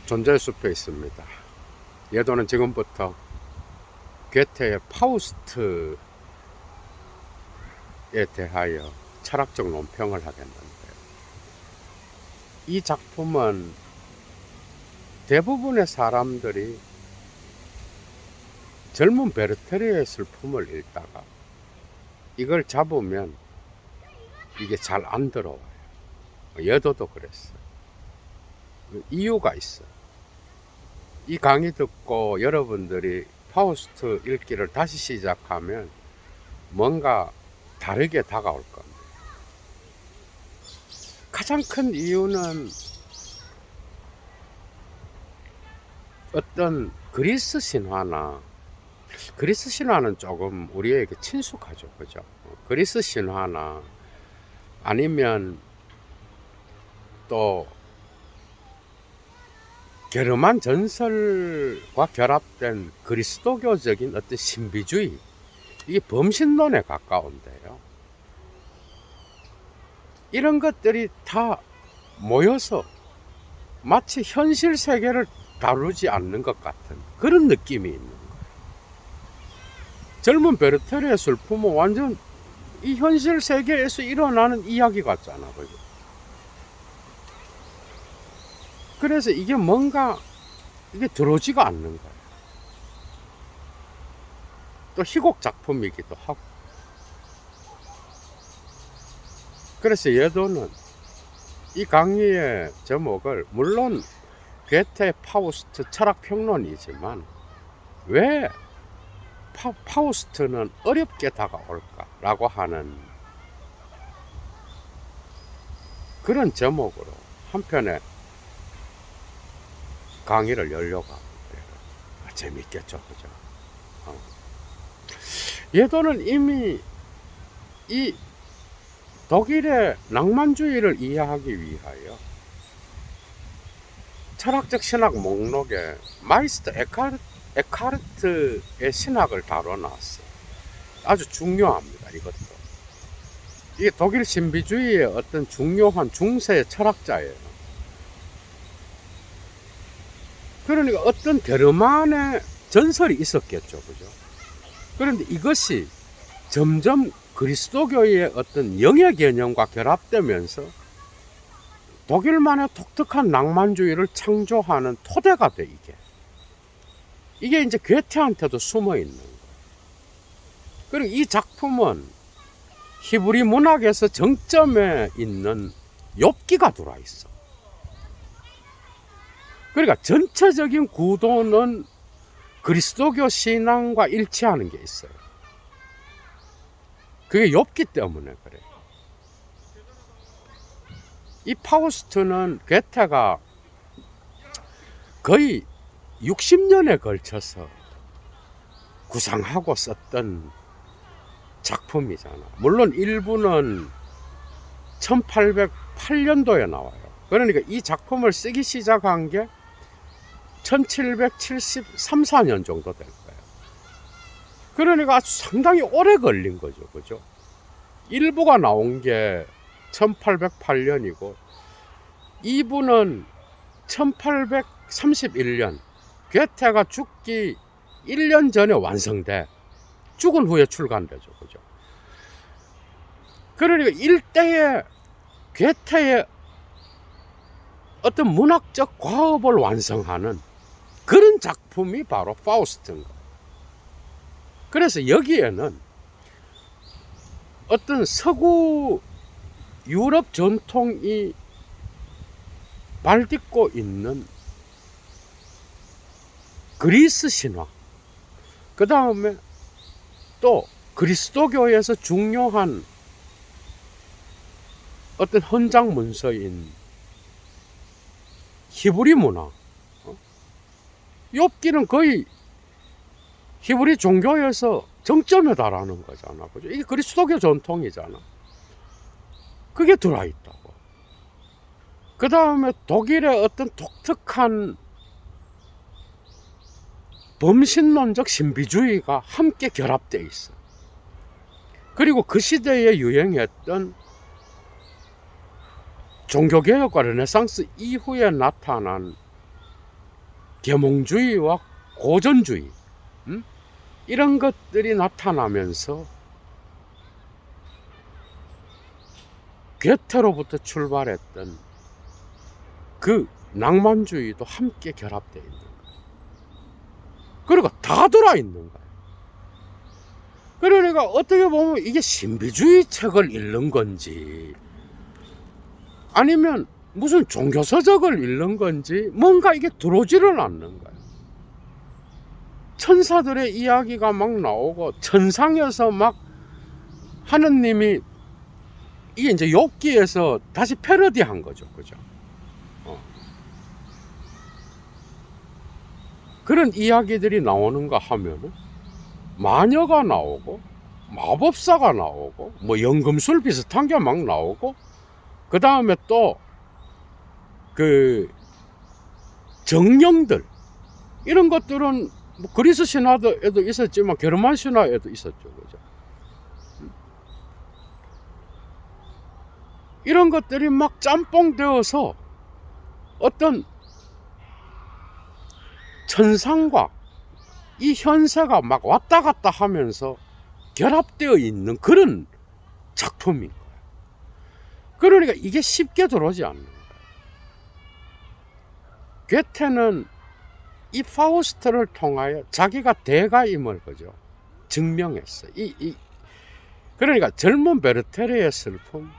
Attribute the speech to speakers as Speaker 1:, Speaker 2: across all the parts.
Speaker 1: 존재의 숲에 있습니다. 예도는 지금부터 괴테의 파우스트에 대하여 철학적 논평을 하겠는데요. 이 작품은 대부분의 사람들이 젊은 베르테르의 슬픔을 읽다가 이걸 잡으면 이게 잘 안 들어와요. 예도도 그랬어요. 이유가 있어요. 이 강의 듣고 여러분들이 파우스트 읽기를 다시 시작하면 뭔가 다르게 다가올 겁니다. 가장 큰 이유는 어떤 그리스 신화는 조금 우리에게 친숙하죠. 그죠? 그리스 신화나 아니면 또 게르만 전설과 결합된 그리스도교적인 어떤 신비주의, 이게 범신론에 가까운데요. 이런 것들이 다 모여서 마치 현실 세계를 다루지 않는 것 같은 그런 느낌이 있는 거예요. 젊은 베르테르의 슬픔은 완전 이 현실 세계에서 일어나는 이야기 같잖아. 그죠? 그래서 이게 뭔가 이게 들어오지가 않는 거예요. 또 희곡 작품이기도 하고. 그래서 예도는 이 강의의 제목을 물론 괴테 파우스트 철학평론이지만 왜 파우스트는 어렵게 다가올까라고 하는 그런 제목으로 한편의 강의를 열려고 합니다. 재밌겠죠, 그죠? 예도는 이미 이 독일의 낭만주의를 이해하기 위하여 철학적 신학 목록에 마이스터 에카르트의 신학을 다뤄놨어요. 아주 중요합니다, 이것도. 이게 독일 신비주의의 어떤 중요한 중세 철학자예요. 그러니까 어떤 게르만의 전설이 있었겠죠. 그죠? 그런데 이것이 점점 그리스도교의 어떤 영의 개념과 결합되면서 독일만의 독특한 낭만주의를 창조하는 토대가 돼, 이게 이제 괴테한테도 숨어 있는 거예요. 그리고 이 작품은 히브리 문학에서 정점에 있는 욥기가 들어와 있어. 그러니까 전체적인 구도는 그리스도교 신앙과 일치하는 게 있어요. 그게 욥기 때문에 그래요. 이 파우스트는 괴테가 거의 60년에 걸쳐서 구상하고 썼던 작품이잖아. 물론 일부는 1808년도에 나와요. 그러니까 이 작품을 쓰기 시작한 게 1773, 4년 정도 될 거예요. 그러니까 아주 상당히 오래 걸린 거죠. 그죠? 일부가 나온 게 1808년이고 2부는 1831년 괴테가 죽기 1년 전에 완성돼 죽은 후에 출간되죠. 그죠? 그러니까 일대의 괴테의 어떤 문학적 과업을 완성하는 그런 작품이 바로 파우스트인 거예요. 그래서 여기에는 어떤 서구 유럽 전통이 발딛고 있는 그리스 신화, 그 다음에 또 그리스도교에서 중요한 어떤 헌장 문서인 히브리 문화, 욥기는 거의 히브리 종교에서 정점에 달하는 거잖아. 그죠? 이게 그리스도교 전통이잖아. 그게 들어있다고. 그 다음에 독일의 어떤 독특한 범신론적 신비주의가 함께 결합되어 있어. 그리고 그 시대에 유행했던 종교개혁과 르네상스 이후에 나타난 계몽주의와 고전주의, 이런 것들이 나타나면서 괴테로부터 출발했던 그 낭만주의도 함께 결합되어 있는 거예요. 그리고 다 들어있는 거예요. 그러니까 어떻게 보면 이게 신비주의 책을 읽는 건지 아니면 무슨 종교서적을 읽는 건지 뭔가 이게 들어오지를 않는 거예요. 천사들의 이야기가 막 나오고 천상에서 막 하느님이 이게 이제 욥기에서 다시 패러디한 거죠, 그죠? 그런 이야기들이 나오는가 하면은 마녀가 나오고 마법사가 나오고 뭐 연금술 비슷한 게 막 나오고 그 다음에 또 그 정령들 이런 것들은 뭐 그리스 신화에도 있었지만 게르만 신화에도 있었죠, 그죠? 이런 것들이 막 짬뽕 되어서 어떤 천상과 이 현세가 막 왔다 갔다 하면서 결합되어 있는 그런 작품인 거예요. 그러니까 이게 쉽게 들어오지 않는 거예요. 괴테는 이 파우스트를 통하여 자기가 대가임을 그죠 증명했어요. 그러니까 젊은 베르테르의 슬픔,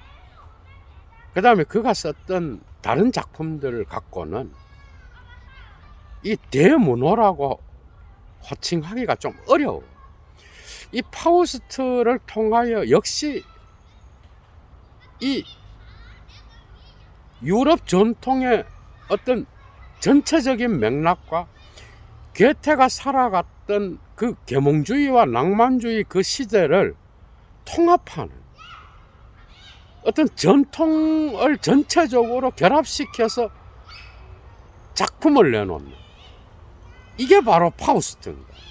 Speaker 1: 그 다음에 그가 썼던 다른 작품들을 갖고는 이 대문호라고 호칭하기가 좀 어려워. 이 파우스트를 통하여 역시 이 유럽 전통의 어떤 전체적인 맥락과 괴테가 살아갔던 그 계몽주의와 낭만주의 그 시대를 통합하는 어떤 전통을 전체적으로 결합시켜서 작품을 내놓는 이게 바로 파우스트인 거예요.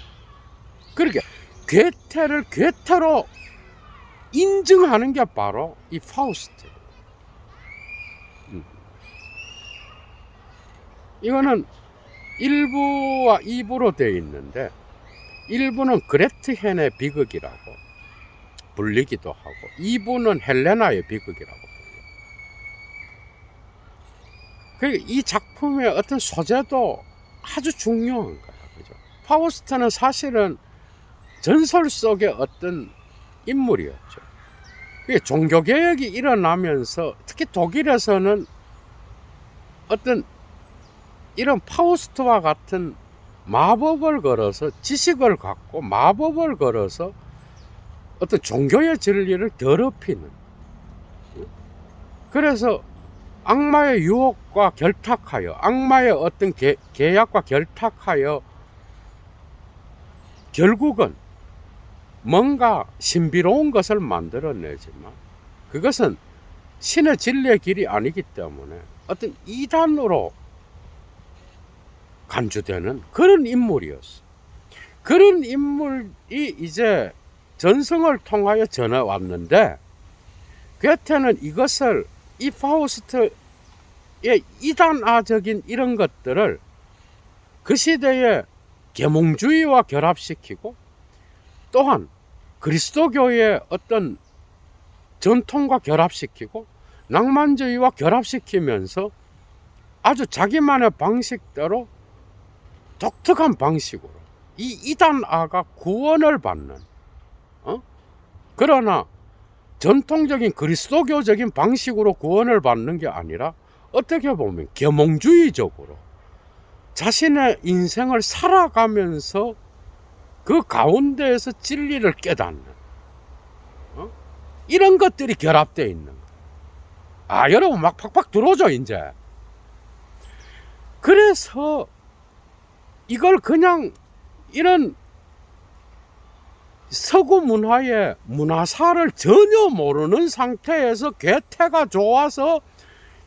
Speaker 1: 그러니까 괴테를 괴테로 인증하는 게 바로 이 파우스트예요. 이거는 1부와 2부로 되어 있는데 1부는 그레트헨의 비극이라고 불리기도 하고 2부는 헬레나의 비극이라고 불려요. 그러니까 이 작품의 어떤 소재도 아주 중요한 거예요. 그죠? 파우스트는 사실은 전설 속의 어떤 인물이었죠. 종교개혁이 일어나면서 특히 독일에서는 어떤 이런 파우스트와 같은 마법을 걸어서 지식을 갖고 마법을 걸어서 어떤 종교의 진리를 더럽히는, 그래서 악마의 유혹과 결탁하여 악마의 어떤 계약과 결탁하여 결국은 뭔가 신비로운 것을 만들어내지만 그것은 신의 진리의 길이 아니기 때문에 어떤 이단으로 간주되는 그런 인물이었어. 그런 인물이 이제 전승을 통하여 전해왔는데 괴테는 이것을 이 파우스트의 이단화적인 이런 것들을 그 시대의 계몽주의와 결합시키고 또한 그리스도교의 어떤 전통과 결합시키고 낭만주의와 결합시키면서 아주 자기만의 방식대로 독특한 방식으로 이 이단아가 구원을 받는, 그러나 전통적인 그리스도교적인 방식으로 구원을 받는 게 아니라 어떻게 보면 계몽주의적으로 자신의 인생을 살아가면서 그 가운데에서 진리를 깨닫는, 이런 것들이 결합되어 있는 거예요. 아, 여러분 막 팍팍 들어오죠 이제. 그래서 이걸 그냥 이런 서구 문화의 문화사를 전혀 모르는 상태에서 괴테가 좋아서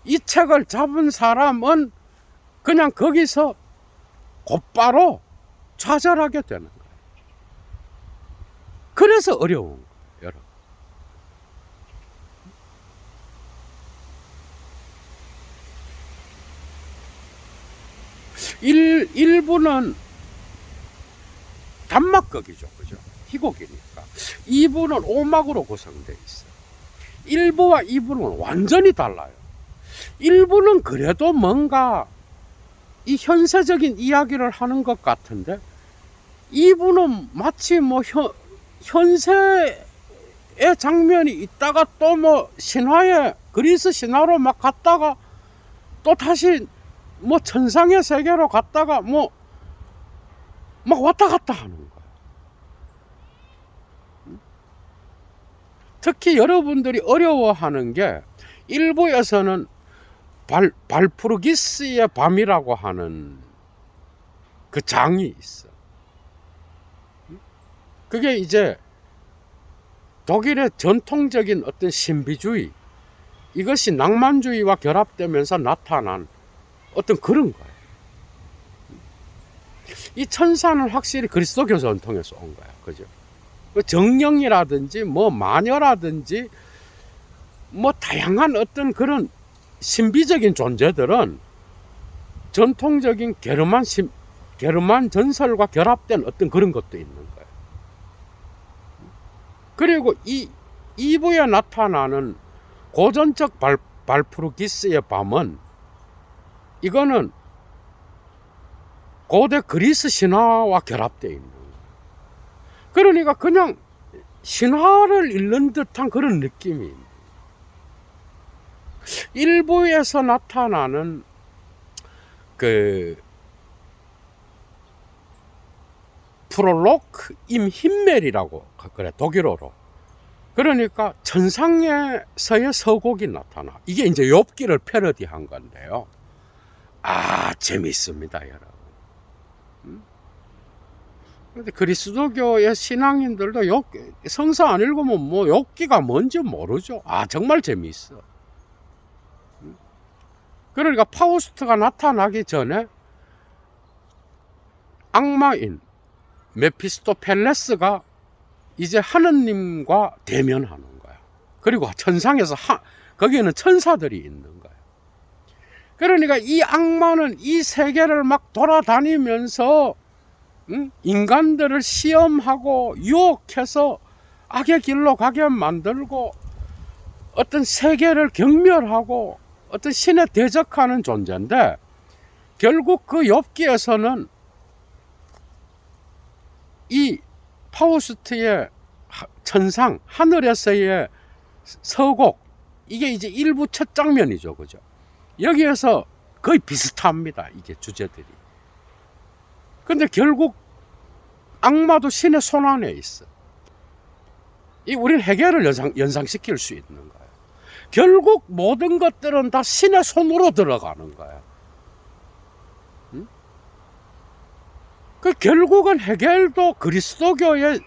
Speaker 1: 이 책을 잡은 사람은 그냥 거기서 곧바로 좌절하게 되는 거예요. 그래서 어려운 거예요, 여러분. 일부는 단막극이죠, 그죠? 희곡이니까. 2부는 오막으로 구성되어 있어요. 1부와 2부는 완전히 달라요. 1부는 그래도 뭔가 이 현세적인 이야기를 하는 것 같은데, 2부는 마치 뭐 현세의 장면이 있다가 또 뭐 신화에, 그리스 신화로 막 갔다가 또 다시 뭐 천상의 세계로 갔다가 뭐 막 왔다 갔다 하는 거예요. 특히 여러분들이 어려워하는 게, 일부에서는 발푸르기스의 밤이라고 하는 그 장이 있어. 그게 이제 독일의 전통적인 어떤 신비주의, 이것이 낭만주의와 결합되면서 나타난 어떤 그런 거예요. 이 천사는 확실히 그리스도교 전통에서 온 거야, 그죠? 정령이라든지 뭐 마녀라든지 뭐 다양한 어떤 그런 신비적인 존재들은 전통적인 게르만 전설과 결합된 어떤 그런 것도 있는 거예요. 그리고 이 2부에 나타나는 고전적 발푸르기스의 밤은, 이거는 고대 그리스 신화와 결합되어 있는 거예요. 그러니까 그냥 신화를 읽는 듯한 그런 느낌이 있는 거예요. 일부에서 나타나는 그 프롤로크 임 힘멜이라고 그래, 독일어로. 그러니까 천상에서의 서곡이 나타나. 이게 이제 욥기를 패러디한 건데요. 아, 재밌습니다, 여러분. 근데 그리스도교의 신앙인들도 성서 안 읽으면 뭐 욥기가 뭔지 모르죠. 아, 정말 재미있어. 그러니까 파우스트가 나타나기 전에 악마인 메피스토펠레스가 이제 하느님과 대면하는 거야. 그리고 천상에서 거기에는 천사들이 있는 거야. 그러니까 이 악마는 이 세계를 막 돌아다니면서 인간들을 시험하고 유혹해서 악의 길로 가게 만들고 어떤 세계를 경멸하고 어떤 신에 대적하는 존재인데, 결국 그 욥기에서는 이 파우스트의 천상, 하늘에서의 서곡, 이게 이제 일부 첫 장면이죠, 그죠? 여기에서 거의 비슷합니다, 이게 주제들이. 근데 결국 악마도 신의 손 안에 있어. 우리는 해결을 연상시킬 수 있는 거예요. 결국 모든 것들은 다 신의 손으로 들어가는 거예요. 그 결국은 해결도 그리스도교의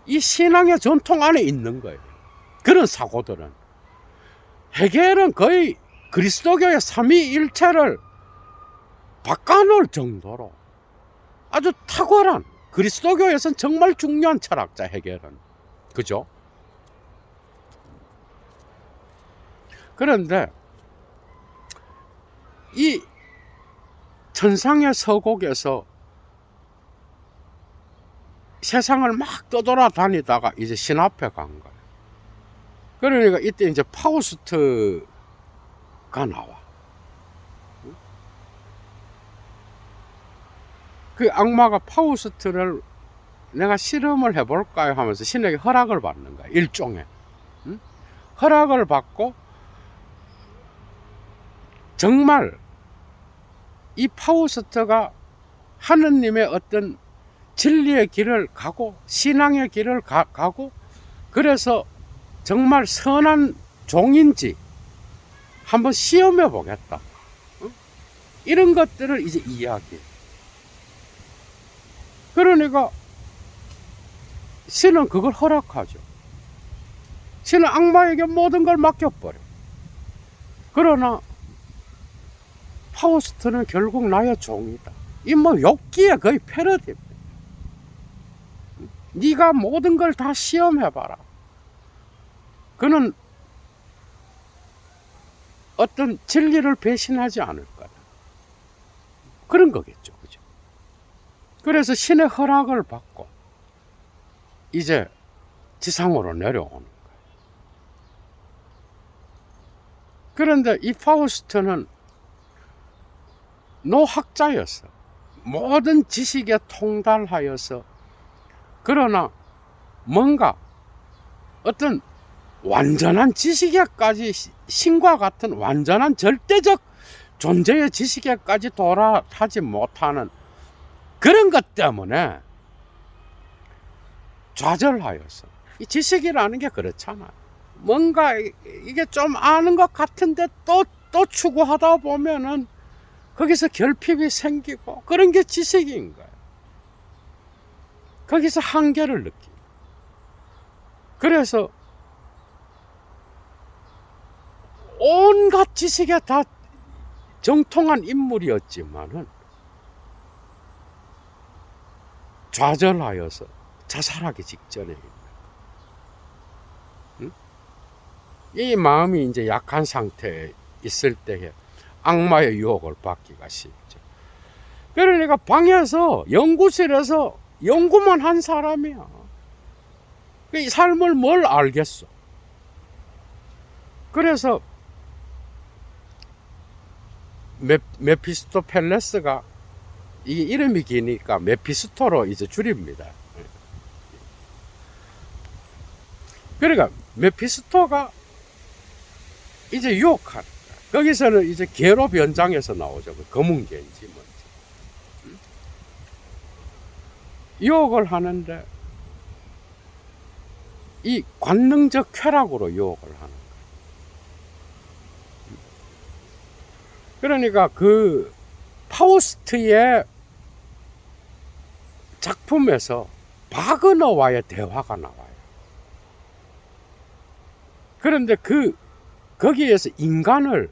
Speaker 1: 이 신앙의 전통 안에 있는 거예요. 그런 사고들은. 해결은 거의 그리스도교의 삼위일체를 바꿔놓을 정도로 아주 탁월한, 그리스도교에서는 정말 중요한 철학자, 해결은. 그죠? 그런데 이 천상의 서곡에서 세상을 막 떠돌아다니다가 이제 신 앞에 간 거예요. 그러니까 이때 이제 파우스트가 나와. 그 악마가 파우스트를 내가 실험을 해볼까요 하면서 신에게 허락을 받는 거야, 일종의. 허락을 받고 정말 이 파우스트가 하느님의 어떤 진리의 길을 가고 신앙의 길을 가고, 그래서 정말 선한 종인지 한번 시험해 보겠다, 이런 것들을 이제 이야기해. 그러니까 신은 그걸 허락하죠. 신은 악마에게 모든 걸 맡겨버려. 그러나 파우스트는 결국 나의 종이다. 이 뭐 욥기에 거의 패러디입니다. 네가 모든 걸 다 시험해봐라. 그는 어떤 진리를 배신하지 않을 거다. 그런 거겠죠. 그죠? 그래서 신의 허락을 받고 이제 지상으로 내려오는 거예요. 그런데 이 파우스트는 노학자였어. 모든 지식에 통달하여서, 그러나 뭔가 어떤 완전한 지식에까지, 신과 같은 완전한 절대적 존재의 지식에까지 도달하지 못하는 그런 것 때문에 좌절하여서, 이 지식이라는 게 그렇잖아요. 뭔가 이게 좀 아는 것 같은데 또 추구하다 보면은 거기서 결핍이 생기고, 그런 게 지식인 거예요. 거기서 한계를 느끼고. 그래서 온갖 지식에 다 정통한 인물이었지만은 좌절하여서 자살하기 직전에, 이 마음이 이제 약한 상태에 있을 때에 악마의 유혹을 받기가 쉽죠. 그러니까 방에서, 연구실에서 연구만 한 사람이야. 이 삶을 뭘 알겠어. 그래서 메피스토펠레스가, 이 이름이 기니까 메피스토로 이제 줄입니다. 그러니까 메피스토가 이제 유혹한, 거기서는 이제 개로 변장해서 나오죠. 그 검은 개인지 뭔지. 유혹을 하는데 이 관능적 쾌락으로 유혹을 하는 거예요. 그러니까 그 파우스트의 작품에서 바그너와의 대화가 나와요. 그런데 거기에서 인간을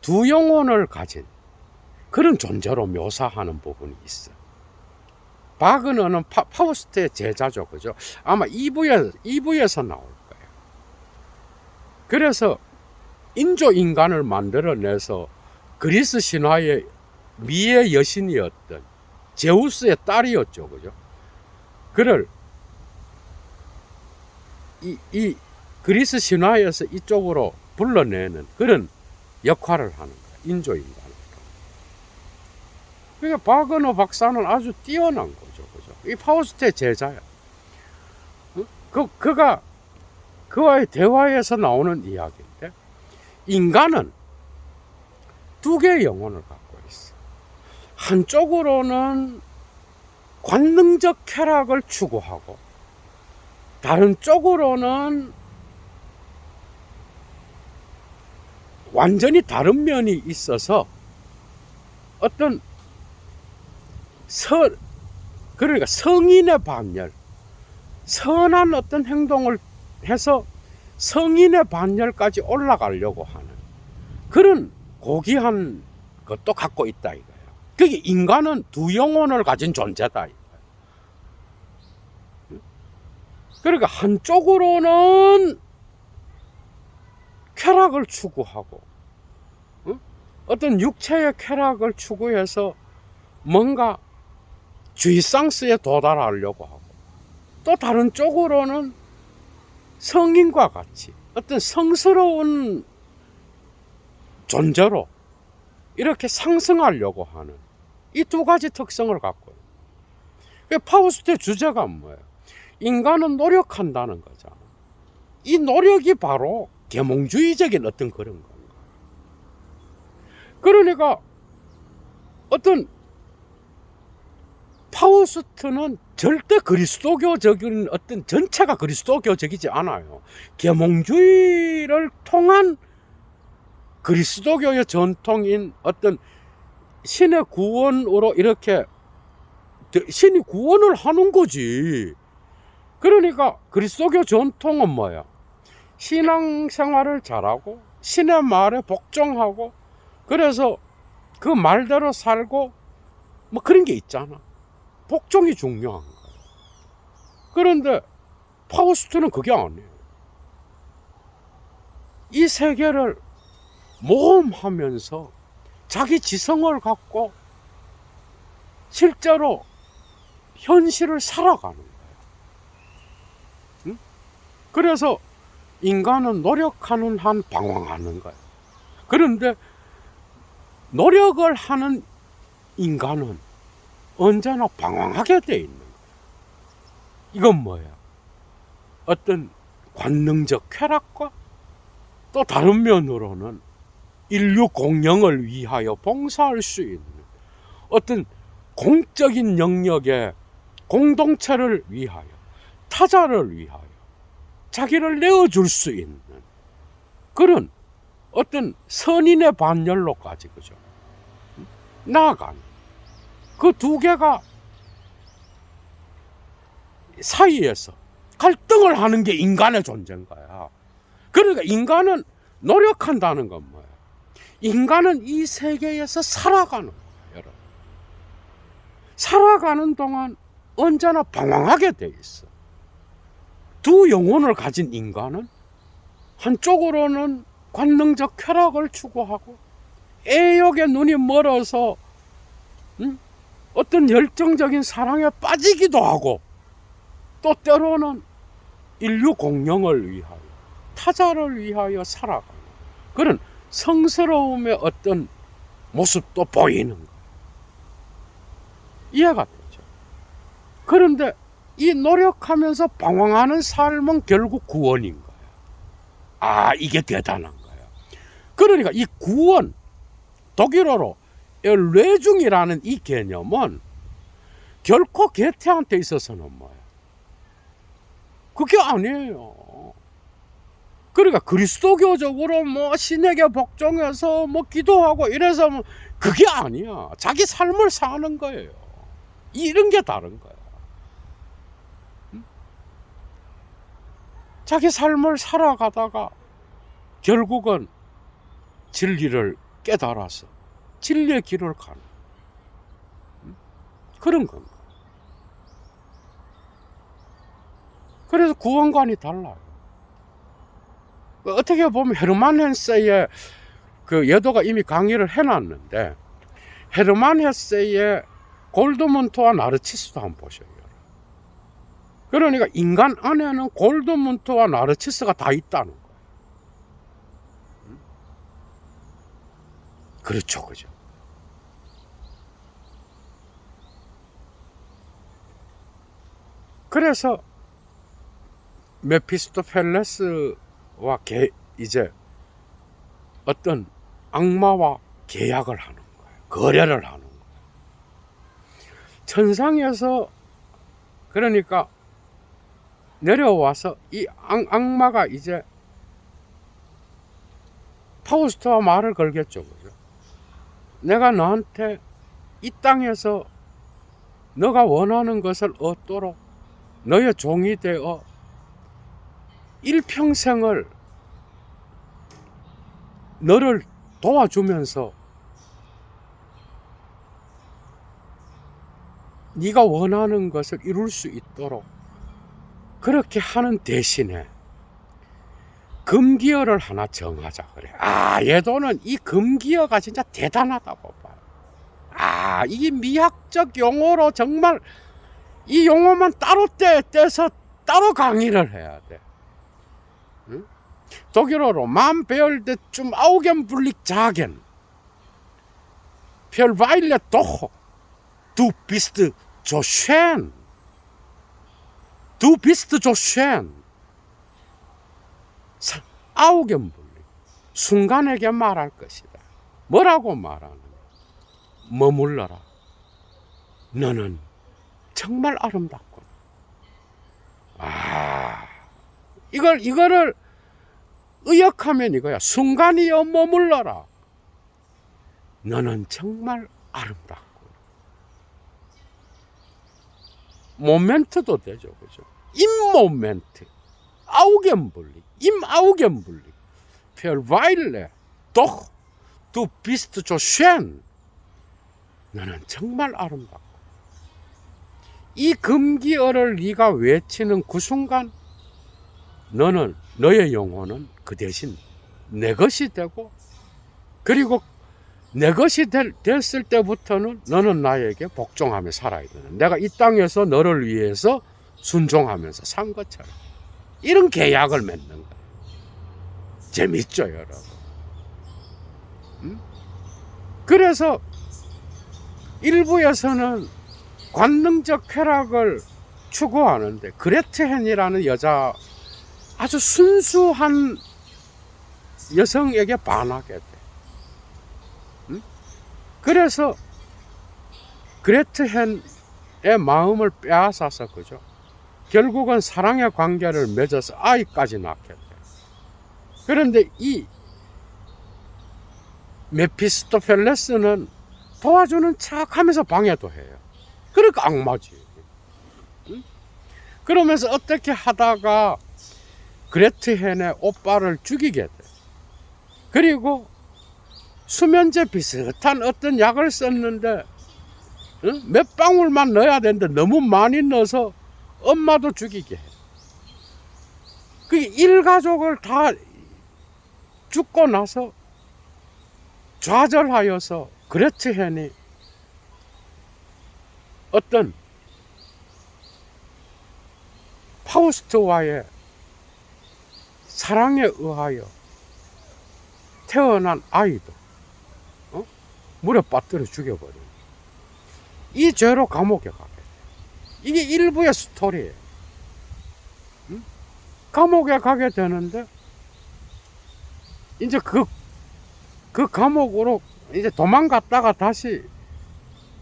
Speaker 1: 두 영혼을 가진 그런 존재로 묘사하는 부분이 있어요. 바그너는 파우스트의 제자죠. 그죠? 아마 2부에서 나올 거예요. 그래서 인조 인간을 만들어내서 그리스 신화의 미의 여신이었던 제우스의 딸이었죠. 그죠? 그를 이 그리스 신화에서 이쪽으로 불러내는 그런 역할을 하는 거예요. 인조 인간으로. 그러니까 바그너 박사는 아주 뛰어난 거죠. 그죠? 이 파우스트의 제자야. 그가 그와의 대화에서 나오는 이야기인데, 인간은 두 개의 영혼을 갖고 있어. 한쪽으로는 관능적 쾌락을 추구하고, 다른 쪽으로는 완전히 다른 면이 있어서 어떤 그러니까 성인의 반열, 선한 어떤 행동을 해서 성인의 반열까지 올라가려고 하는 그런 고귀한 것도 갖고 있다 이거예요. 그게 인간은 두 영혼을 가진 존재다 이거예요. 그러니까 한쪽으로는 쾌락을 추구하고, 어떤 육체의 쾌락을 추구해서 뭔가 쥐상스에 도달하려고 하고, 또 다른 쪽으로는 성인과 같이 어떤 성스러운 존재로 이렇게 상승하려고 하는 이 두 가지 특성을 갖고 있어요. 파우스트의 주제가 뭐예요? 인간은 노력한다는 거잖아. 이 노력이 바로 계몽주의적인 어떤 그런 건가. 그러니까 어떤 파우스트는 절대 그리스도교적인 어떤 전체가 그리스도교적이지 않아요. 계몽주의를 통한 그리스도교의 전통인 어떤 신의 구원으로 이렇게 신이 구원을 하는 거지. 그러니까 그리스도교 전통은 뭐야? 신앙생활을 잘하고 신의 말에 복종하고, 그래서 그 말대로 살고 뭐 그런 게 있잖아. 복종이 중요한 거야. 그런데 파우스트는 그게 아니에요. 이 세계를 모험하면서 자기 지성을 갖고 실제로 현실을 살아가는 거예요. 응? 그래서 인간은 노력하는 한 방황하는 거예요. 그런데 노력을 하는 인간은 언제나 방황하게 돼 있는 거예요. 이건 뭐예요? 어떤 관능적 쾌락과 또 다른 면으로는 인류 공영을 위하여 봉사할 수 있는 어떤 공적인 영역의 공동체를 위하여, 타자를 위하여 자기를 내어줄 수 있는 그런 어떤 선인의 반열로까지, 그죠? 나아가는 그 두 개가 사이에서 갈등을 하는 게 인간의 존재인 거야. 그러니까 인간은 노력한다는 건 뭐예요? 인간은 이 세계에서 살아가는 거예요, 여러분. 살아가는 동안 언제나 방황하게 돼 있어. 두 영혼을 가진 인간은 한쪽으로는 관능적 쾌락을 추구하고 애욕에 눈이 멀어서 어떤 열정적인 사랑에 빠지기도 하고, 또 때로는 인류 공영을 위하여, 타자를 위하여 살아가는 그런 성스러움의 어떤 모습도 보이는 거예요. 이해가 되죠? 그런데 이 노력하면서 방황하는 삶은 결국 구원인 거예요. 아, 이게 대단한 거예요. 그러니까 이 구원, 독일어로 레중이라는 이 개념은 결코 개태한테 있어서는 뭐예요? 그게 아니에요. 그러니까 그리스도교적으로 뭐 신에게 복종해서 뭐 기도하고 이래서 뭐 그게 아니야. 자기 삶을 사는 거예요. 이런 게 다른 거야. 자기 삶을 살아가다가 결국은 진리를 깨달아서 진리의 길을 가는 그런 겁니다. 그래서 구원관이 달라요. 어떻게 보면 헤르만 헤세의 그 예도가 이미 강의를 해놨는데, 헤르만 헤세의 골드문트와 나르치스도 한번 보셔요. 그러니까 인간 안에는 골드문트와 나르치스가 다 있다는 거예요. 그렇죠, 그죠? 그래서 메피스토펠레스와 이제 어떤 악마와 계약을 하는 거예요. 거래를 하는 거예요. 천상에서 그러니까 내려와서 이 악마가 이제 파우스트와 말을 걸겠죠, 그죠? 내가 너한테 이 땅에서 너가 원하는 것을 얻도록 너의 종이 되어 일평생을 너를 도와주면서 네가 원하는 것을 이룰 수 있도록 그렇게 하는 대신에 금기어를 하나 정하자 그래. 아, 예도는 이 금기어가 진짜 대단하다고 봐요. 아, 이게 미학적 용어로 정말 이 용어만 따로 떼서 따로 강의를 해야 돼. 응? 독일어로 Man beholde zum Augenblick sagen, verweile doch, du bist so schön. Du bist so schön. Augenblick, 순간에게 말할 것이다. 뭐라고 말하는? 머물러라. 너는 정말 아름답군. 아, 이거를 의역하면 이거야. 순간이여 머물러라. 너는 정말 아름답군. 모멘트도 되죠, 그죠? 임모멘트, 아우겐블릭, 임아우겐블릭, verweile doch, du bist so schön. 너는 정말 아름답고. 이 금기어를 네가 외치는 그 순간 너는, 너의 영혼은 그 대신 내 것이 되고, 그리고 내 것이 됐을 때부터는 너는 나에게 복종하며 살아야 되는, 내가 이 땅에서 너를 위해서 순종하면서 산 것처럼, 이런 계약을 맺는 거예요. 재밌죠, 여러분? 그래서 일부에서는 관능적 쾌락을 추구하는데, 그레트 헨이라는 여자, 아주 순수한 여성에게 반하게 돼. 그래서 그레트 헨의 마음을 빼앗아서, 그죠? 결국은 사랑의 관계를 맺어서 아이까지 낳게 돼. 그런데 이 메피스토펠레스는 도와주는 척 하면서 방해도 해요. 그러니까 악마지. 그러면서 어떻게 하다가 그레트 헨의 오빠를 죽이게 돼. 그리고 수면제 비슷한 어떤 약을 썼는데, 몇 방울만 넣어야 되는데 너무 많이 넣어서 엄마도 죽이게 해. 그 일가족을 다 죽고 나서 좌절하여서 그레트 헨이 어떤 파우스트와의 사랑에 의하여 태어난 아이도 물에 빠뜨려 죽여버려요. 이 죄로 감옥에 가게 돼요. 이게 일부의 스토리예요. 감옥에 가게 되는데, 이제 그 감옥으로 이제 도망갔다가 다시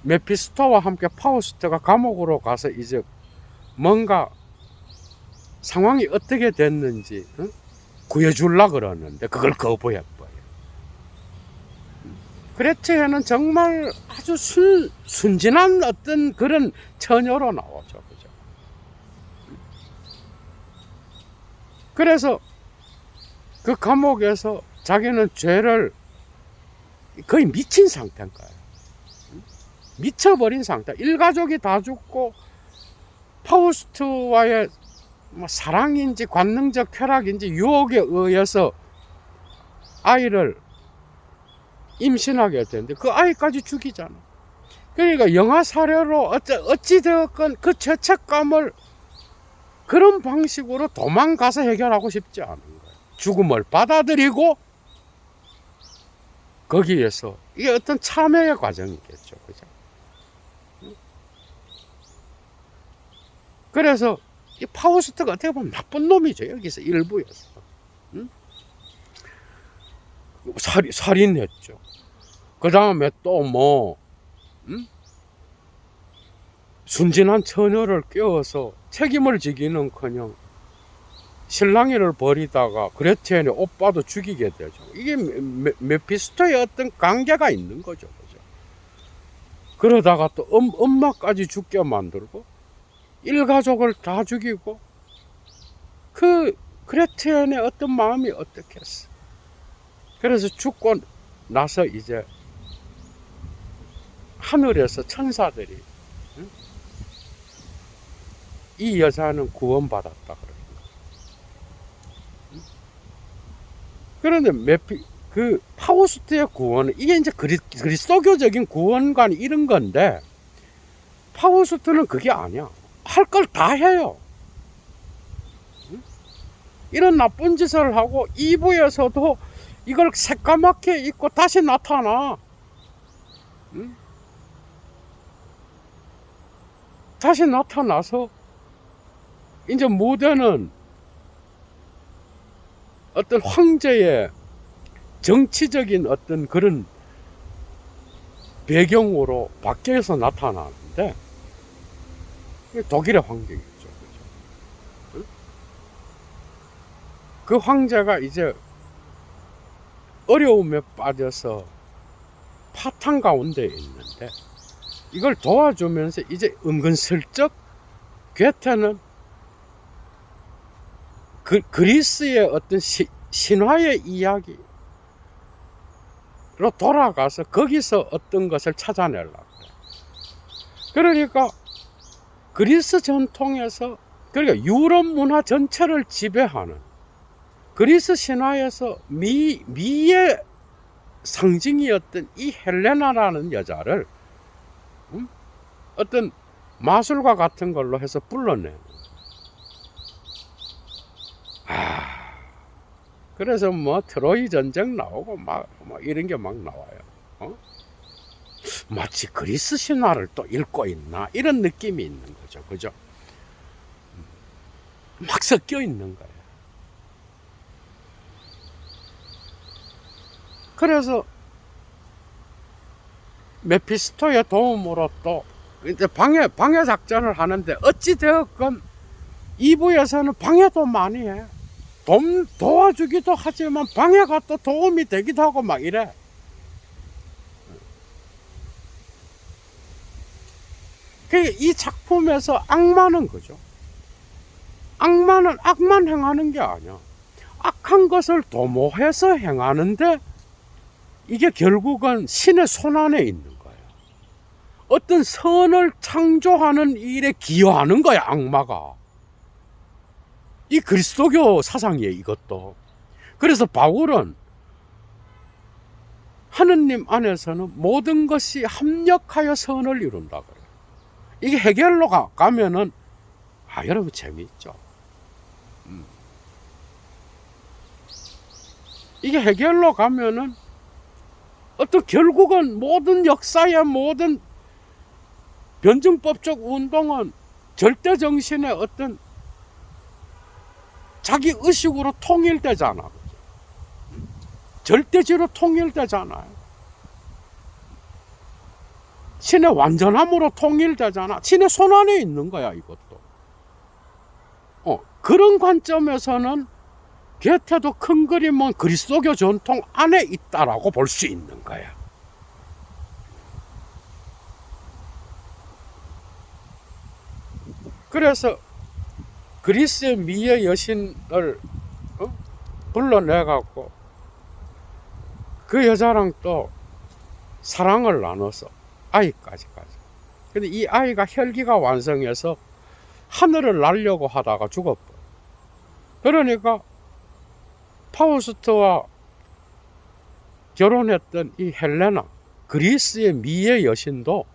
Speaker 1: 메피스토와 함께 파우스트가 감옥으로 가서 이제 뭔가 상황이 어떻게 됐는지 구해주려고 그러는데 그걸 거부해버려요. 그레트 헨은 정말 아주 순진한 어떤 그런 처녀로 나오죠. 그죠? 그래서 그 감옥에서 자기는 죄를 거의 미친 상태인 거예요. 미쳐버린 상태. 일가족이 다 죽고 파우스트와의 사랑인지 관능적 쾌락인지 유혹에 의해서 아이를 임신하게 되는데 그 아이까지 죽이잖아. 그러니까 영아 사례로 어찌되었건 그 죄책감을 그런 방식으로 도망가서 해결하고 싶지 않은 거예요. 죽음을 받아들이고 거기에서 이게 어떤 참회의 과정이겠죠. 그죠? 그래서 이 파우스트가 어떻게 보면 나쁜 놈이죠. 여기서 일부에서. 살인했죠. 그 다음에 또 순진한 처녀를 깨워서 책임을 지기는커녕 신랑이를 버리다가 그레트 헨의 오빠도 죽이게 되죠. 이게 메피스토의 어떤 관계가 있는 거죠. 그죠? 그러다가 또 엄마까지 죽게 만들고 일가족을 다 죽이고, 그 그레트 헨의 어떤 마음이 어떻겠어. 그래서 죽고 나서 이제 하늘에서 천사들이 이 여자는 구원받았다 그러는 거예요. 그런데 그 파우스트의 구원은 이게 이제 그리스도교적인 구원관 이런 건데, 파우스트는 그게 아니야. 할 걸 다 해요. 이런 나쁜 짓을 하고 2부에서도 이걸 새까맣게 입고 다시 나타나. 다시 나타나서 이제 무대는 어떤 황제의 정치적인 어떤 그런 배경으로 밖에서 나타나는데, 독일의 황제겠죠. 그 황제가 이제 어려움에 빠져서 파탄 가운데 있는데, 이걸 도와주면서 이제 은근슬쩍 괴테는 그리스의 어떤 신화의 이야기로 돌아가서 거기서 어떤 것을 찾아내려고 해요. 그러니까 그리스 전통에서, 그러니까 유럽 문화 전체를 지배하는 그리스 신화에서 미의 상징이었던 이 헬레나라는 여자를 어떤 마술과 같은 걸로 해서 불러내는. 그래서 뭐 트로이 전쟁 나오고 막 이런 게 막 나와요. 마치 그리스 신화를 또 읽고 있나 이런 느낌이 있는 거죠. 그죠? 막 섞여 있는 거예요. 그래서 메피스토의 도움으로 또 이제 방해 작전을 하는데 어찌 되었건 2부에서는 방해도 많이 해. 도와주기도 하지만 방해가 또 도움이 되기도 하고 막 이래. 이 작품에서 악마는 그죠. 악마는 악만 행하는 게 아니야. 악한 것을 도모해서 행하는데 이게 결국은 신의 손안에 있는 거예요. 어떤 선을 창조하는 일에 기여하는 거야, 악마가. 이 그리스도교 사상이에요, 이것도. 그래서 바울은 하느님 안에서는 모든 것이 합력하여 선을 이룬다 그래요. 이게 해결로 가면은 여러분 재미있죠. 이게 해결로 가면은 어떤 결국은 모든 역사의 모든 변증법적 운동은 절대 정신의 어떤 자기 의식으로 통일되잖아. 절대지로 통일되잖아요. 신의 완전함으로 통일되잖아. 신의 손안에 있는 거야, 이것도. 그런 관점에서는 게테도 큰 그림은 그리스도교 전통 안에 있다라고 볼 수 있는 거야. 그래서 그리스의 미의 여신을 불러내갖고 그 여자랑 또 사랑을 나눠서 아이까지 가죠. 근데 이 아이가 혈기가 완성해서 하늘을 날려고 하다가 죽었고, 그러니까 파우스트와 결혼했던 이 헬레나, 그리스의 미의 여신도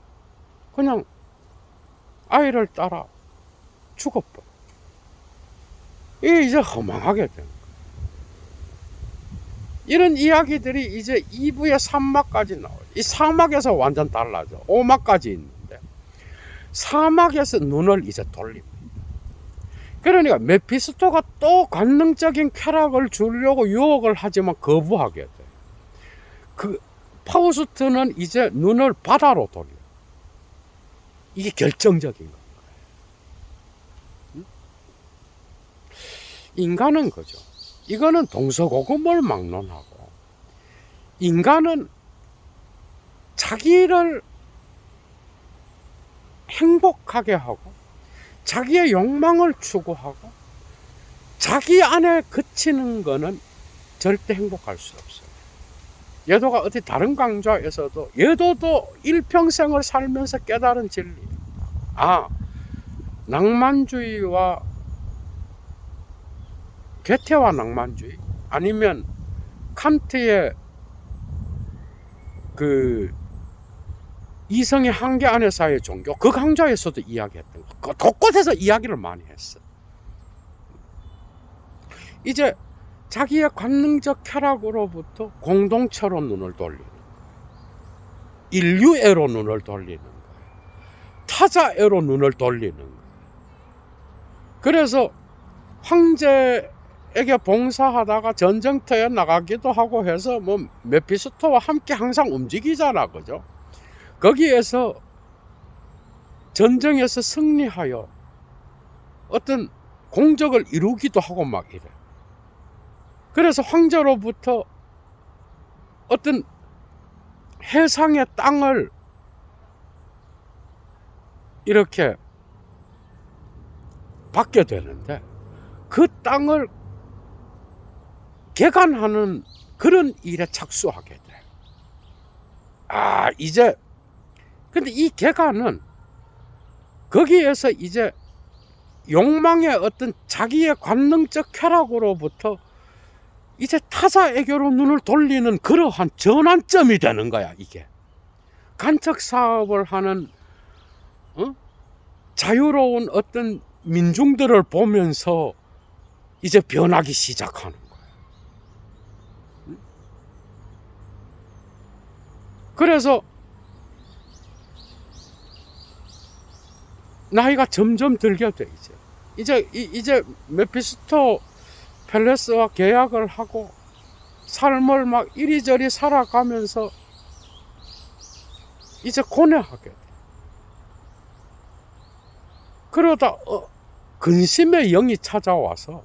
Speaker 1: 그냥 아이를 따라 죽었고, 이게 이제 허망하게 된 거예요. 이런 이야기들이 이제 2부의 3막까지 나와요. 이 사막에서 완전 달라져. 5막까지 있는데 사막에서 눈을 이제 돌립니다. 그러니까 메피스토가 또 관능적인 쾌락을 주려고 유혹을 하지만 거부하게 돼. 그 파우스트는 이제 눈을 바다로 돌려. 이게 결정적인 거예요. 인간은 그죠. 이거는 동서고금을 막론하고, 인간은 자기를 행복하게 하고 자기의 욕망을 추구하고 자기 안에 그치는 거는 절대 행복할 수 없어요. 예도가 어디 다른 강좌에서도 예도도 일평생을 살면서 깨달은 진리, 낭만주의와 괴테와 낭만주의, 아니면 칸트의 그 이성의 한계 안에서의 종교, 그 강좌에서도 이야기했던 거, 곳곳에서 이야기를 많이 했어. 이제 자기의 관능적 쾌락으로부터 공동체로 눈을 돌리는 거예요. 인류애로 눈을 돌리는 거예요. 타자애로 눈을 돌리는 거예요. 그래서 황제에게 봉사하다가 전쟁터에 나가기도 하고 해서 뭐 메피스토와 함께 항상 움직이잖아, 그죠? 거기에서 전쟁에서 승리하여 어떤 공적을 이루기도 하고 막 이래. 그래서 황제로부터 어떤 해상의 땅을 이렇게 받게 되는데 그 땅을 개간하는 그런 일에 착수하게 돼. 이제 근데 이 개간은 거기에서 이제 욕망의 어떤 자기의 관능적 쾌락으로부터 이제 타자에게로 눈을 돌리는 그러한 전환점이 되는 거야. 이게 간척 사업을 하는 자유로운 어떤 민중들을 보면서 이제 변하기 시작하는 거야. 그래서 나이가 점점 들게 돼. 이제 메피스토 팰레스와 계약을 하고 삶을 막 이리저리 살아가면서 이제 고뇌하게 돼. 그러다 근심의 영이 찾아와서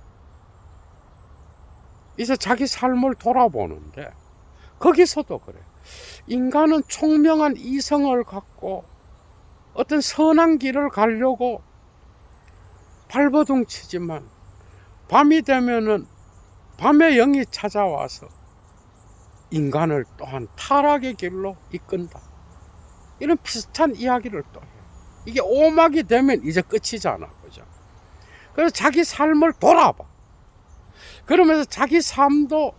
Speaker 1: 이제 자기 삶을 돌아보는데, 거기서도 그래. 인간은 총명한 이성을 갖고 어떤 선한 길을 가려고 발버둥 치지만 밤이 되면은 밤의 영이 찾아와서 인간을 또한 타락의 길로 이끈다. 이런 비슷한 이야기를 또 해. 이게 오막이 되면 이제 끝이잖아. 그죠? 그래서 자기 삶을 돌아봐. 그러면서 자기 삶도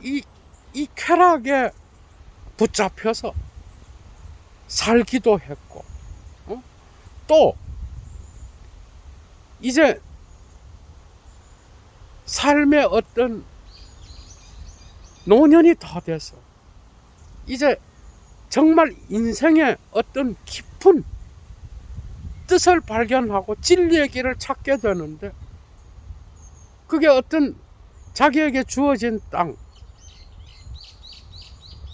Speaker 1: 이 쾌락에 붙잡혀서 살기도 했고, 또 이제 삶의 어떤 노년이 다 돼서 이제 정말 인생의 어떤 깊은 뜻을 발견하고 진리의 길을 찾게 되는데, 그게 어떤 자기에게 주어진 땅,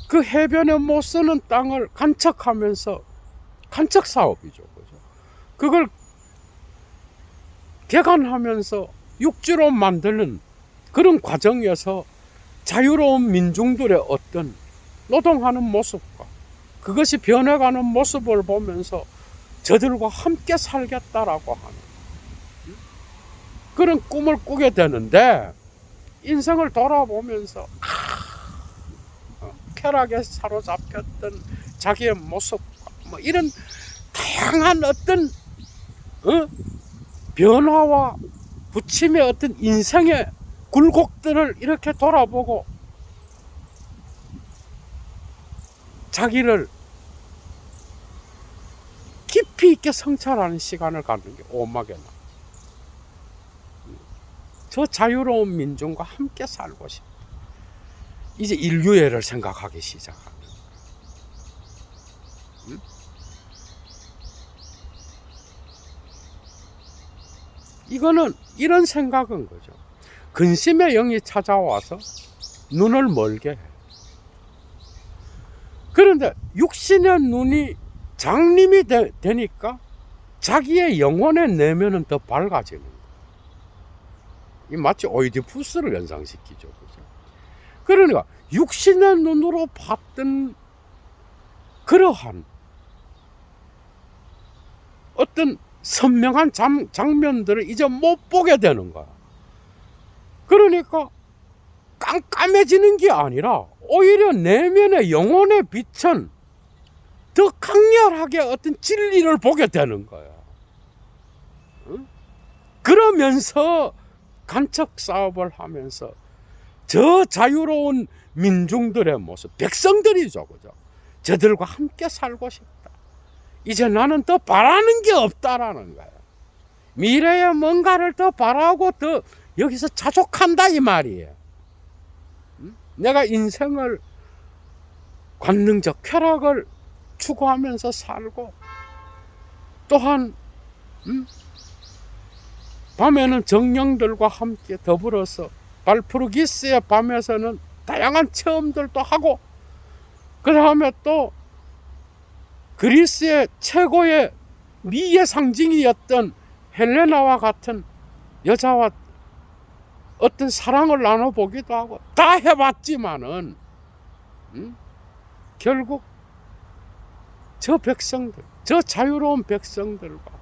Speaker 1: 그 해변에 못 쓰는 땅을 간척하면서, 간척 사업이죠. 그죠? 그걸 개간하면서 육지로 만드는 그런 과정에서 자유로운 민중들의 어떤 노동하는 모습과 그것이 변해가는 모습을 보면서 저들과 함께 살겠다라고 하는 그런 꿈을 꾸게 되는데, 인생을 돌아보면서 쾌락에 사로잡혔던 자기의 모습과 뭐 이런 다양한 어떤 변화와 부침의 어떤 인생의 굴곡들을 이렇게 돌아보고 자기를 깊이 있게 성찰하는 시간을 갖는 게 오막에 나. 저 자유로운 민중과 함께 살고 싶다. 이제 인류애를 생각하기 시작하는. 이거는 이런 생각은 거죠. 근심의 영이 찾아와서 눈을 멀게 해. 그런데 육신의 눈이 장림이 되니까 자기의 영혼의 내면은 더 밝아지는 거예요. 이 마치 오이디푸스를 연상시키죠. 그죠? 그러니까 육신의 눈으로 봤던 그러한 어떤 선명한 장면들을 이제 못 보게 되는 거야. 그러니까 깜깜해지는 게 아니라 오히려 내면의 영혼의 빛은 더 강렬하게 어떤 진리를 보게 되는 거야. 그러면서 간척 사업을 하면서 저 자유로운 민중들의 모습, 백성들이죠. 그죠? 저들과 함께 살고 싶다. 이제 나는 더 바라는 게 없다라는 거야. 미래에 뭔가를 더 바라고 더 여기서 자족한다 이 말이에요. 내가 인생을 관능적 쾌락을 추구하면서 살고, 또한 밤에는 정령들과 함께 더불어서 발푸르기스의 밤에서는 다양한 체험들도 하고, 그 다음에 또 그리스의 최고의 미의 상징이었던 헬레나와 같은 여자와 어떤 사랑을 나눠보기도 하고 다 해봤지만은 결국 저 백성들, 저 자유로운 백성들과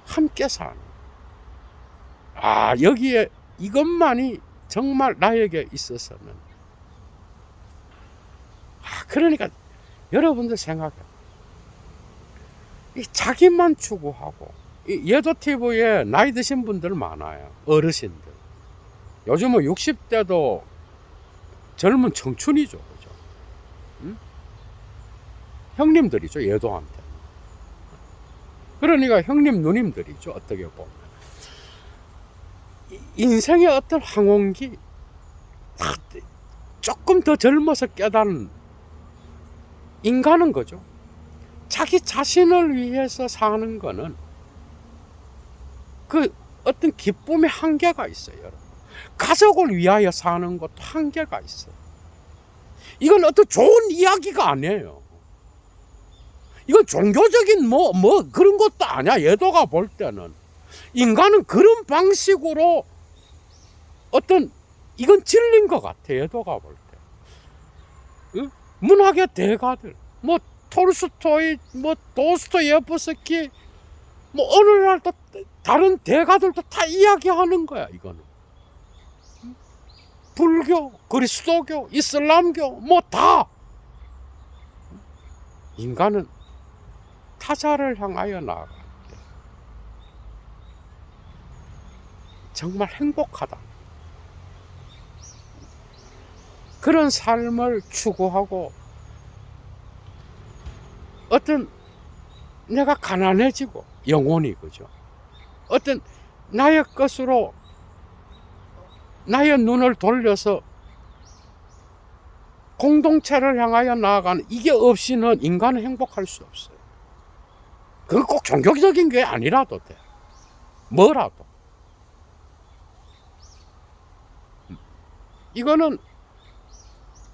Speaker 1: 함께 사는, 여기에 이것만이 정말 나에게 있어서는, 그러니까 여러분들 생각해. 이 자기만 추구하고, 이 예도 TV에 나이 드신 분들 많아요. 어르신들. 요즘은 60대도 젊은 청춘이죠. 그죠? 응? 형님들이죠. 얘도한테. 그러니까 형님 누님들이죠. 어떻게 보면. 인생의 어떤 황혼기, 조금 더 젊어서 깨달은 인간은 거죠. 자기 자신을 위해서 사는 거는 그 어떤 기쁨의 한계가 있어요. 여러분. 가족을 위하여 사는 것도 한계가 있어요. 이건 어떤 좋은 이야기가 아니에요. 이건 종교적인 뭐 그런 것도 아니야. 예도가 볼 때는. 인간은 그런 방식으로 어떤 이건 진리인 것 같아. 예도가 볼 때. 응? 문학의 대가들 뭐 톨스토이 뭐 도스토예프스키 뭐 오늘날 또 다른 대가들도 다 이야기하는 거야. 이거는 불교, 그리스도교, 이슬람교 뭐 다 인간은 타자를 향하여 나아갈 때 정말 행복하다. 그런 삶을 추구하고 어떤 내가 가난해지고 영혼이 그죠. 어떤 나의 것으로 나의 눈을 돌려서 공동체를 향하여 나아가는 이게 없이는 인간은 행복할 수 없어요. 그건 꼭 종교적인 게 아니라도 돼. 뭐라도. 이거는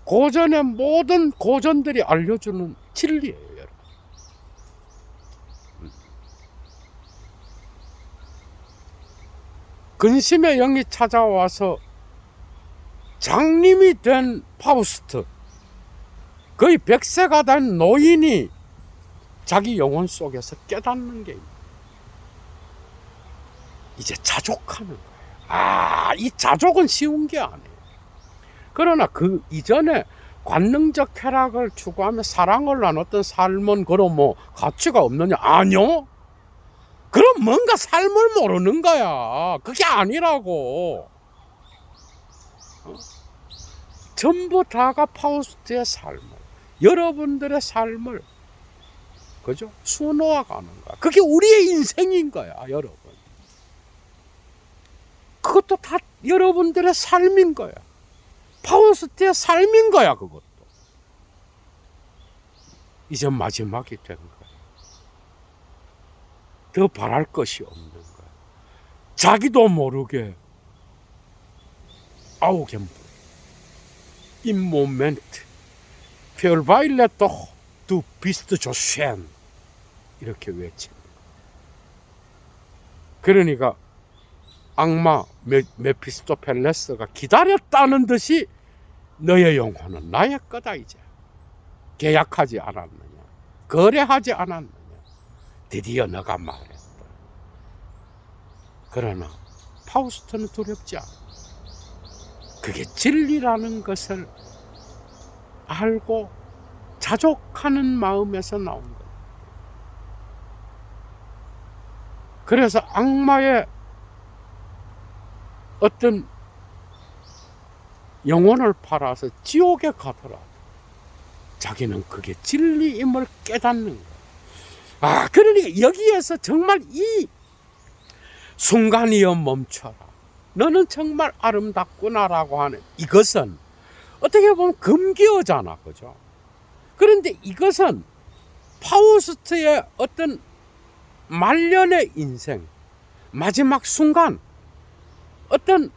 Speaker 1: 고전의 모든 고전들이 알려주는 진리예요, 여러분. 근심의 영이 찾아와서 장님이 된 파우스트, 거의 100세가 된 노인이 자기 영혼 속에서 깨닫는 게 이제 자족하는 거예요. 이 자족은 쉬운 게 아니에요. 그러나 그 이전에 관능적 쾌락을 추구하며 사랑을 나눴던 삶은 그럼 뭐 가치가 없느냐? 아니요. 그럼 뭔가 삶을 모르는 거야. 그게 아니라고. 전부 다가 파우스트의 삶을, 여러분들의 삶을 그죠? 수놓아 가는 거야. 그게 우리의 인생인 거야, 여러분. 그것도 다 여러분들의 삶인 거야. 파우스트의 삶인 거야, 그것도. 이제 마지막이 된 거야. 더 바랄 것이 없는 거야. 자기도 모르게 augen im Moment verweile doch du bist so schön 이렇게 외칩니다. 그러니까 악마 메피스토펠레스가 기다렸다는 듯이 너의 영혼은 나의 거다. 이제 계약하지 않았느냐, 거래하지 않았느냐, 드디어 너가 말했다. 그러나 파우스트는 두렵지 않아. 그게 진리라는 것을 알고 자족하는 마음에서 나온 거예요. 그래서 악마의 어떤 영혼을 팔아서 지옥에 가더라도 자기는 그게 진리임을 깨닫는 거예요. 그러니까 여기에서 정말 이 순간이여 멈춰라. 너는 정말 아름답구나라고 하는 이것은 어떻게 보면 금기어잖아. 그죠? 그런데 이것은 파우스트의 어떤 말년의 인생, 마지막 순간, 어떤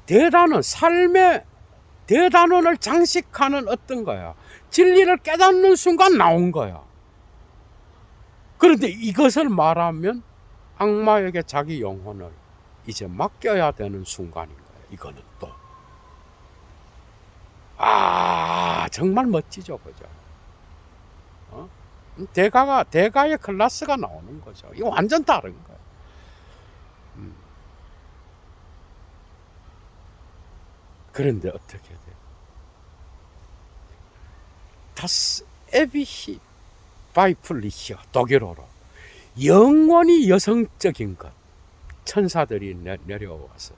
Speaker 1: 대단원, 삶의 대단원을 장식하는 어떤 거야. 진리를 깨닫는 순간 나온 거야. 그런데 이것을 말하면 악마에게 자기 영혼을 이제 맡겨야 되는 순간인 거야. 이거는 또. 정말 멋지죠. 그죠? 대가의 클래스가 나오는 거죠. 이거 완전 다른 거야. 그런데 어떻게 돼? Das ewige weibliche 독일어로 영원히 여성적인 것. 천사들이 내려와서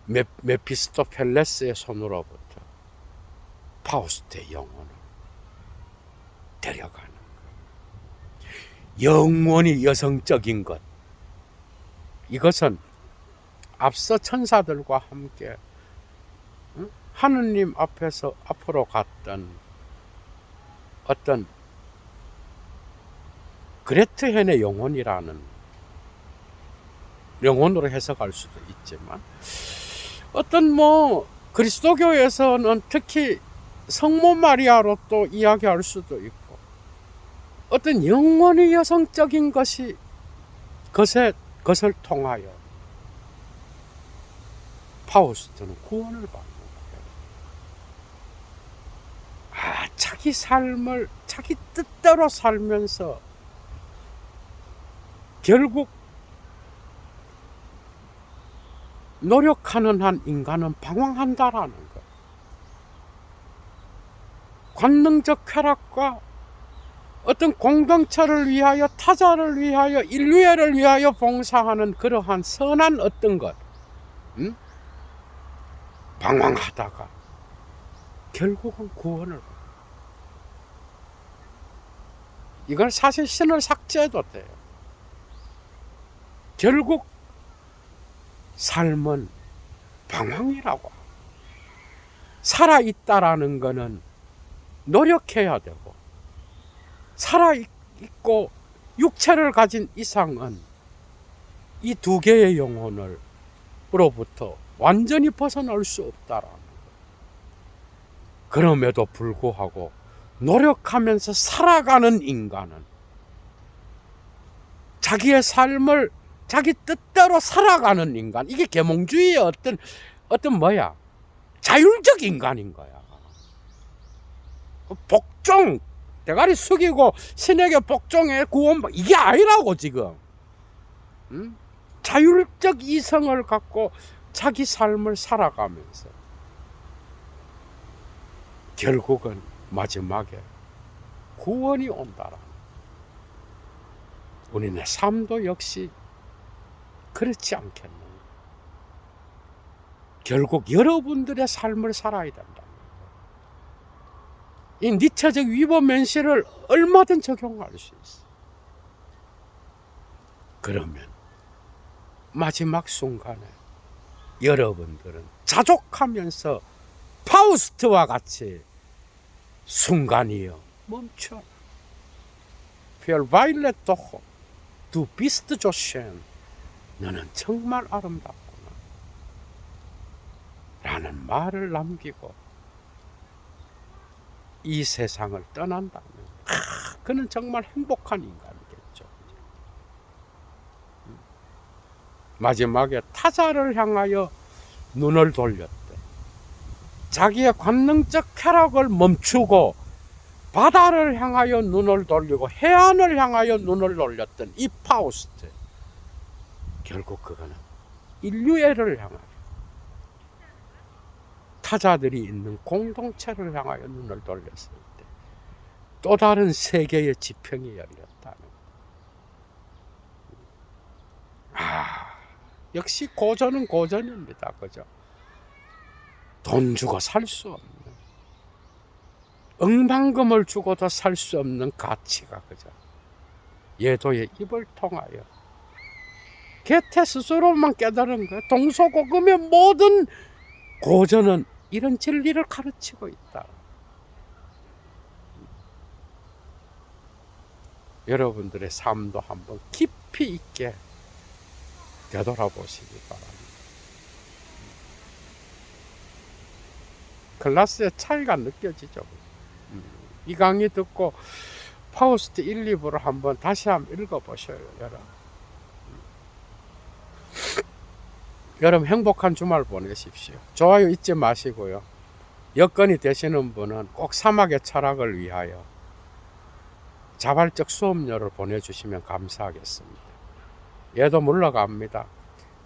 Speaker 1: 메피스토펠레스의 손으로부터 파우스트의 영혼을 데려가는 것. 영원히 여성적인 것. 이것은 앞서 천사들과 함께 하느님 앞에서 앞으로 갔던 어떤 그레트헨의 영혼이라는 영혼으로 해석할 수도 있지만, 어떤 그리스도교에서는 특히 성모 마리아로 또 이야기할 수도 있고, 어떤 영원히 여성적인 것이 것을 통하여 파우스트는 구원을 받는 거예요. 자기 삶을 자기 뜻대로 살면서 결국 노력하는 한 인간은 방황한다라는 것. 관능적 쾌락과 어떤 공동체를 위하여, 타자를 위하여, 인류애를 위하여 봉사하는 그러한 선한 어떤 것, 방황하다가 결국은 구원을 받아요. 이건 사실 신을 삭제해도 돼요. 결국 삶은 방황이라고. 살아있다라는 것은 노력해야 되고, 살아있고 육체를 가진 이상은 이 두 개의 영혼으로부터 완전히 벗어날 수 없다라는 것. 그럼에도 불구하고 노력하면서 살아가는 인간은 자기의 삶을 자기 뜻대로 살아가는 인간, 이게 계몽주의의 어떤 자율적 인간인 거야. 복종, 대가리 숙이고 신에게 복종해 구원, 이게 아니라고 지금. 자율적 이성을 갖고 자기 삶을 살아가면서 결국은 마지막에 구원이 온다라는. 우리네 삶도 역시 그렇지 않겠는가. 결국 여러분들의 삶을 살아야 된다. 이 니체적 위법면시를 얼마든 적용할 수 있어. 그러면 마지막 순간에 여러분들은 자족하면서 파우스트와 같이 순간이여 멈춰. Für Weile doch, du bist so schön. 너는 정말 아름답구나 라는 말을 남기고 이 세상을 떠난다면 그는 정말 행복한 인간이겠죠. 마지막에 타자를 향하여 눈을 돌렸대. 자기의 관능적 쾌락을 멈추고 바다를 향하여 눈을 돌리고 해안을 향하여 눈을 돌렸던 이 파우스트, 결국 그거는 인류애를 향하여, 타자들이 있는 공동체를 향하여 눈을 돌렸을 때 또 다른 세계의 지평이 열렸다는. 역시 고전은 고전입니다. 그죠? 돈 주고 살 수 없는, 억만금을 주고도 살 수 없는 가치가, 그죠? 예도의 입을 통하여 게테 스스로만 깨달은 거예요. 동서고금의 모든 고전은 이런 진리를 가르치고 있다. 여러분들의 삶도 한번 깊이 있게 되돌아보시기 바랍니다. 클래스의 차이가 느껴지죠. 이 강의 듣고 파우스트 1, 2부를 한번 다시 한번 읽어보셔요. 여러분 행복한 주말 보내십시오. 좋아요 잊지 마시고요. 여건이 되시는 분은 꼭 사막의 철학을 위하여 자발적 수업료를 보내주시면 감사하겠습니다. 얘도 물러갑니다.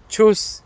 Speaker 1: 주스.